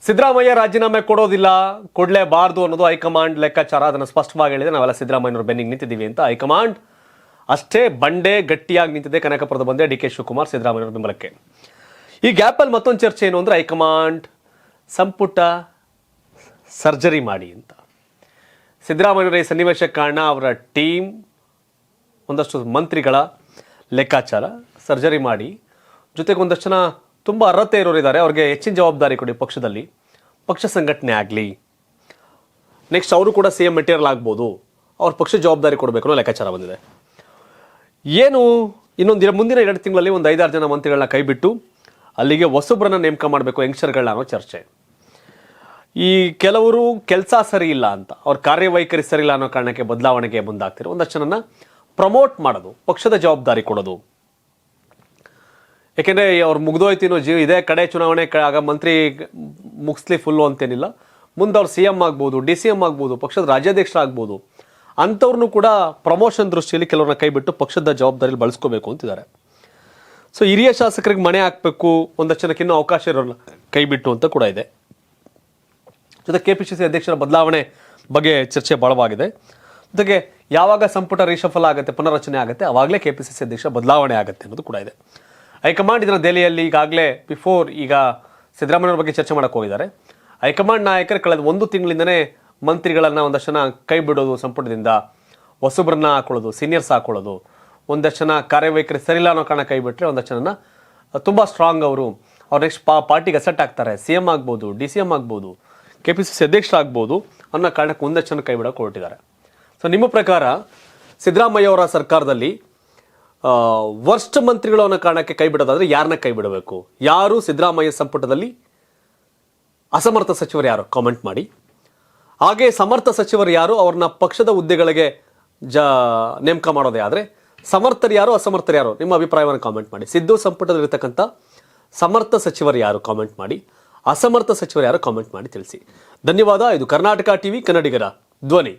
ಸಿದ್ದರಾಮಯ್ಯ ರಾಜೀನಾಮೆ ಕೊಡೋದಿಲ್ಲ, ಕೊಡಲೇಬಾರದು ಅನ್ನೋದು ಹೈಕಮಾಂಡ್ ಲೆಕ್ಕಾಚಾರ. ಅದನ್ನು ಸ್ಪಷ್ಟವಾಗಿ ಹೇಳಿದೆ. ನಾವೆಲ್ಲ ಸಿದ್ದರಾಮಯ್ಯನವರು ಬೆನ್ನಿಗೆ ನಿಂತಿದ್ದೀವಿ ಅಂತ ಹೈಕಮಾಂಡ್ ಅಷ್ಟೇ ಬಂಡೆ ಗಟ್ಟಿಯಾಗಿ ನಿಂತಿದೆ. ಕನಕಪುರದ ಬಂದೆ ಡಿ ಕೆ ಶಿವಕುಮಾರ್ ಸಿದ್ದರಾಮಯ್ಯನವರ ಬೆಂಬಲಕ್ಕೆ. ಈ ಗ್ಯಾಪಲ್ಲಿ ಮತ್ತೊಂದು ಚರ್ಚೆ ಏನು ಅಂದರೆ ಹೈಕಮಾಂಡ್ ಸಂಪುಟ ಸರ್ಜರಿ ಮಾಡಿ ಅಂತ. ಸಿದ್ದರಾಮಯ್ಯನವರ ಈ ಸನ್ನಿವೇಶಕ್ಕೆ ಕಾರಣ ಅವರ ಟೀಮ್, ಒಂದಷ್ಟು ಮಂತ್ರಿಗಳ ಲೆಕ್ಕಾಚಾರ. ಸರ್ಜರಿ ಮಾಡಿ, ಜೊತೆಗೆ ಒಂದಷ್ಟು ಜನ ತುಂಬ ಅರ್ಹತೆ ಇರೋರು ಇದ್ದಾರೆ, ಅವ್ರಿಗೆ ಹೆಚ್ಚಿನ ಜವಾಬ್ದಾರಿ ಕೊಡಿ ಪಕ್ಷದಲ್ಲಿ, ಪಕ್ಷ ಸಂಘಟನೆ ಆಗಲಿ, ನೆಕ್ಸ್ಟ್ ಅವರು ಕೂಡ ಸಿ ಎಂ ಮೆಟೀರಿಯಲ್ ಆಗ್ಬೋದು, ಅವ್ರ ಪಕ್ಷ ಜವಾಬ್ದಾರಿ ಕೊಡಬೇಕು ಅನ್ನೋ ಲೆಕ್ಕಾಚಾರ ಬಂದಿದೆ. ಏನು ಇನ್ನೊಂದು ಮುಂದಿನ 2 ತಿಂಗಳಲ್ಲಿ ಒಂದು 5-6 ಜನ ಮಂತ್ರಿಗಳನ್ನ ಕೈಬಿಟ್ಟು ಅಲ್ಲಿಗೆ ಹೊಸಬ್ರನ್ನ ನೇಮಕ ಮಾಡಬೇಕು, ಯಂಗ್ಸ್ಟರ್ಗಳನ್ನ ಅನ್ನೋ ಚರ್ಚೆ. ಈ ಕೆಲವರು ಕೆಲಸ ಸರಿ ಇಲ್ಲ ಅಂತ, ಅವ್ರ ಕಾರ್ಯವೈಖರಿ ಸರಿ ಇಲ್ಲ ಅನ್ನೋ ಕಾರಣಕ್ಕೆ ಬದಲಾವಣೆಗೆ ಮುಂದಾಗ್ತಿರೋ ಒಂದಷ್ಟು ಜನನ ಪ್ರಮೋಟ್ ಮಾಡೋದು, ಪಕ್ಷದ ಜವಾಬ್ದಾರಿ ಕೊಡೋದು. ಯಾಕೆಂದರೆ ಅವ್ರು ಮುಗ್ದೋಯ್ತಿನೋ ಇದೇ ಕಡೆ ಚುನಾವಣೆ ಆಗ ಮಂತ್ರಿ ಮುಗಿಸ್ಲಿ ಫುಲ್ಲು ಅಂತೇನಿಲ್ಲ. ಮುಂದೆ ಅವ್ರು ಸಿ ಎಂ ಆಗ್ಬೋದು, ಡಿ ಸಿ ಎಂ ಆಗ್ಬೋದು, ಪಕ್ಷದ ರಾಜ್ಯಾಧ್ಯಕ್ಷರಾಗ್ಬೋದು. ಅಂಥವ್ರನ್ನೂ ಕೂಡ ಪ್ರಮೋಷನ್ ದೃಷ್ಟಿಯಲ್ಲಿ ಕೆಲವ್ರನ್ನ ಕೈಬಿಟ್ಟು ಪಕ್ಷದ ಜವಾಬ್ದಾರಿಯಲ್ಲಿ ಬಳಸ್ಕೋಬೇಕು ಅಂತಿದ್ದಾರೆ. ಸೊ ಹಿರಿಯ ಶಾಸಕರಿಗೆ ಮಣೆ ಹಾಕಬೇಕು, ಒಂದಷ್ಟು ಜನಕ್ಕೆ ಇನ್ನೂ ಅವಕಾಶ ಇರೋಲ್ಲ ಕೈಬಿಟ್ಟು ಅಂತ ಕೂಡ ಇದೆ. ಜೊತೆ KPCC ಅಧ್ಯಕ್ಷರ ಬದಲಾವಣೆ ಬಗ್ಗೆ ಚರ್ಚೆ ಬಹಳವಾಗಿದೆ. ಜೊತೆಗೆ ಯಾವಾಗ ಸಂಪುಟ ರೀಶಫಲ್ ಆಗುತ್ತೆ, ಪುನರ್ರಚನೆ ಆಗುತ್ತೆ, ಆವಾಗಲೇ KPCC ಅಧ್ಯಕ್ಷರ ಬದಲಾವಣೆ ಆಗುತ್ತೆ ಅನ್ನೋದು ಕೂಡ ಇದೆ. ಹೈಕಮಾಂಡ್ ಇದನ್ನು ದೆಹಲಿಯಲ್ಲಿ ಈಗಾಗಲೇ ಈಗ ಸಿದ್ದರಾಮಯ್ಯವ್ರ ಬಗ್ಗೆ ಚರ್ಚೆ ಮಾಡಕ್ಕೆ ಹೋಗಿದ್ದಾರೆ. ಹೈಕಮಾಂಡ್ ನಾಯಕರು ಕಳೆದ 1 ತಿಂಗಳಿಂದನೇ ಮಂತ್ರಿಗಳನ್ನು ಒಂದಷ್ಟು ಜನ ಕೈ ಬಿಡೋದು, ಸಂಪುಟದಿಂದ ಹೊಸಬ್ರನ್ನ ಹಾಕೊಳ್ಳೋದು, ಸೀನಿಯರ್ಸ್ ಹಾಕೊಳ್ಳೋದು, ಒಂದಷ್ಟು ಜನ ಕಾರ್ಯವೈಖರಿ ಸರಿಯಿಲ್ಲ ಅನ್ನೋ ಕಾರಣ ಕೈ ಬಿಟ್ಟರೆ ಒಂದಷ್ಟು ಜನ ತುಂಬ ಸ್ಟ್ರಾಂಗ್ ಅವ್ರು ನೆಕ್ಸ್ಟ್ ಪಾರ್ಟಿಗೆ ಅಸೆಟ್ ಆಗ್ತಾರೆ, ಸಿ ಎಂ ಆಗ್ಬೋದು, ಡಿ ಸಿ ಎಂ ಆಗ್ಬೋದು, KPCC ಅಧ್ಯಕ್ಷರಾಗ್ಬೋದು ಅನ್ನೋ ಕಾರಣಕ್ಕೆ ಒಂದಷ್ಟು ಜನ ಕೈ ಬಿಡೋಕೆ ಹೊರಟಿದ್ದಾರೆ. ಸೊ ನಿಮ್ಮ ಪ್ರಕಾರ ಸಿದ್ದರಾಮಯ್ಯ ಅವರ ಸರ್ಕಾರದಲ್ಲಿ ವರ್ಸ್ಟ್ ಮಂತ್ರಿಗಳು ಅನ್ನೋ ಕಾರಣಕ್ಕೆ ಕೈ ಬಿಡೋದಾದ್ರೆ ಯಾರನ್ನ ಕೈ ಬಿಡಬೇಕು? ಯಾರು ಸಿದ್ದರಾಮಯ್ಯ ಸಂಪುಟದಲ್ಲಿ ಅಸಮರ್ಥ ಸಚಿವರು ಯಾರು? ಕಾಮೆಂಟ್ ಮಾಡಿ. ಹಾಗೆ ಸಮರ್ಥ ಸಚಿವರು ಯಾರು? ಅವ್ರನ್ನ ಪಕ್ಷದ ಹುದ್ದೆಗಳಿಗೆ ನೇಮಕ ಮಾಡೋದೇ ಆದರೆ ಸಮರ್ಥರು ಯಾರು, ಅಸಮರ್ಥರು ಯಾರು? ನಿಮ್ಮ ಅಭಿಪ್ರಾಯವನ್ನು ಕಾಮೆಂಟ್ ಮಾಡಿ. ಸಿದ್ದು ಸಂಪುಟದಲ್ಲಿರ್ತಕ್ಕಂಥ ಸಮರ್ಥ ಸಚಿವರು ಯಾರು? ಕಾಮೆಂಟ್ ಮಾಡಿ. ಅಸಮರ್ಥ ಸಚಿವರು ಯಾರು? ಕಾಮೆಂಟ್ ಮಾಡಿ ತಿಳಿಸಿ. ಧನ್ಯವಾದ. ಇದು ಕರ್ನಾಟಕ ಟಿವಿ, ಕನ್ನಡಿಗರ ಧ್ವನಿ.